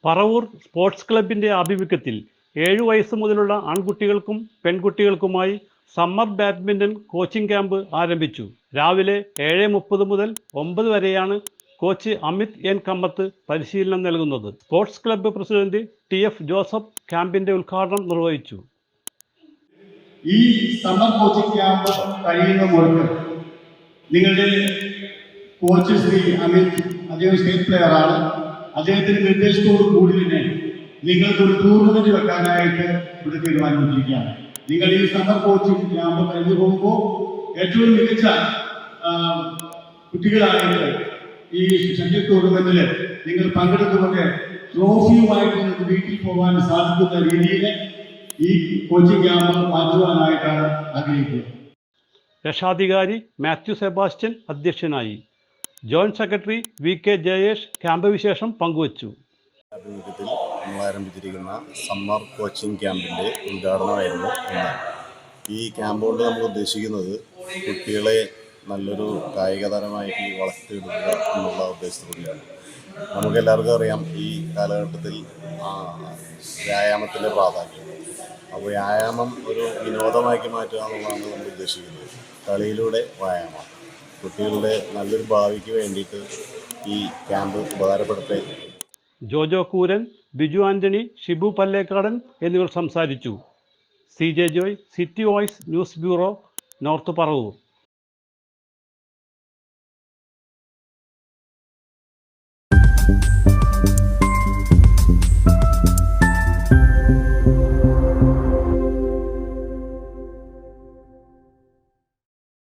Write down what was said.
Paravur sports ക്ലബിൻ്റെ ആഭിമുഖ്യത്തിൽ 7 വയസ്സ് മുതലുള്ള ആൺകുട്ടികൾക്കും പെൺകുട്ടികൾക്കുമായി സമ്മർ ബാഡ്മിൻ്റൺ കോച്ചിംഗ് ക്യാമ്പ് ആരംഭിച്ചു. രാവിലെ 7:30 മുതൽ 9 വരെയാണ് കോച്ച് അമിത് എൻ കമ്മത്ത് പരിശീലനം നൽകുന്നത്. Sports club president TF Joseph ക്യാമ്പിൻ്റെ ഉദ്ഘാടനം നിർവഹിച്ചു. ഈ സമ്മർ കോച്ചിംഗ് ക്യാമ്പ് കഴിയുന്ന മുറക്ക് നിങ്ങളുടെ കോച്ച് ശ്രീ അമിത്, അദ്ദേഹം സ്റ്റേറ്റ് പ്ലെയറാണ്. അദ്ദേഹത്തിന്റെ നിർദ്ദേശത്തോടു കൂടി തന്നെ നിങ്ങൾക്ക് ഒരു ടൂർണമെന്റ് വെക്കാനായിട്ട് ഇവിടെ തീരുമാനിച്ചിരിക്കുകയാണ്. നിങ്ങൾ ഈ സമ്മർ കോച്ചിംഗ് ക്യാമ്പ് കഴിഞ്ഞു പോകുമ്പോൾ ഏറ്റവും മികച്ച കുട്ടികളായിട്ട് ഈ ഷട്ടിൽ ടൂർണമെന്റിൽ നിങ്ങൾ പങ്കെടുത്തുകൊണ്ട് ട്രോഫിയുമായിട്ട് നിങ്ങൾക്ക് വീട്ടിൽ പോകാൻ സാധിക്കുന്ന രീതിയിൽ ഈ കോച്ചിംഗ് ക്യാമ്പ് മാറ്റുവാനായിട്ടാണ് ആഗ്രഹിക്കുന്നത്. രക്ഷാധികാരി മാത്യു സെബാസ്റ്റ്യൻ അധ്യക്ഷനായി. Joint secretary VK Jayesh camp വിശേഷം പങ്കുവച്ചു. ആഭിമുഖ്യത്തിൽ നമ്മൾ ആരംഭിച്ചിരിക്കുന്ന സമ്മർ കോച്ചിംഗ് ക്യാമ്പിൻ്റെ ഉദ്ഘാടനമായിരുന്നു ഇന്ന്. ഈ ക്യാമ്പ് കൊണ്ട് നമ്മൾ ഉദ്ദേശിക്കുന്നത് കുട്ടികളെ നല്ലൊരു കായിക താരമായിട്ട് വളർത്തിയെടുക്കുക എന്നുള്ള ഉദ്ദേശത്തോടെയാണ്. നമുക്കെല്ലാവർക്കും അറിയാം ഈ കാലഘട്ടത്തിൽ വ്യായാമത്തിൻ്റെ പ്രാധാന്യം. അപ്പോൾ വ്യായാമം ഒരു വിനോദമാക്കി മാറ്റുക എന്നുള്ളതാണ് നമ്മൾ ഉദ്ദേശിക്കുന്നത്. കളിയിലൂടെ വ്യായാമം കുട്ടികളുടെ നല്ലൊരു ഭാവിക്ക് വേണ്ടിയിട്ട് ഈ ക്യാമ്പ് ഉപകാരപ്പെടട്ടെ. ജോജോ കൂരൻ, ബിജു ആൻ്റണി, ഷിബു പല്ലേക്കാടൻ എന്നിവർ സംസാരിച്ചു. CJ Joy, city voice news bureau, north Paravur.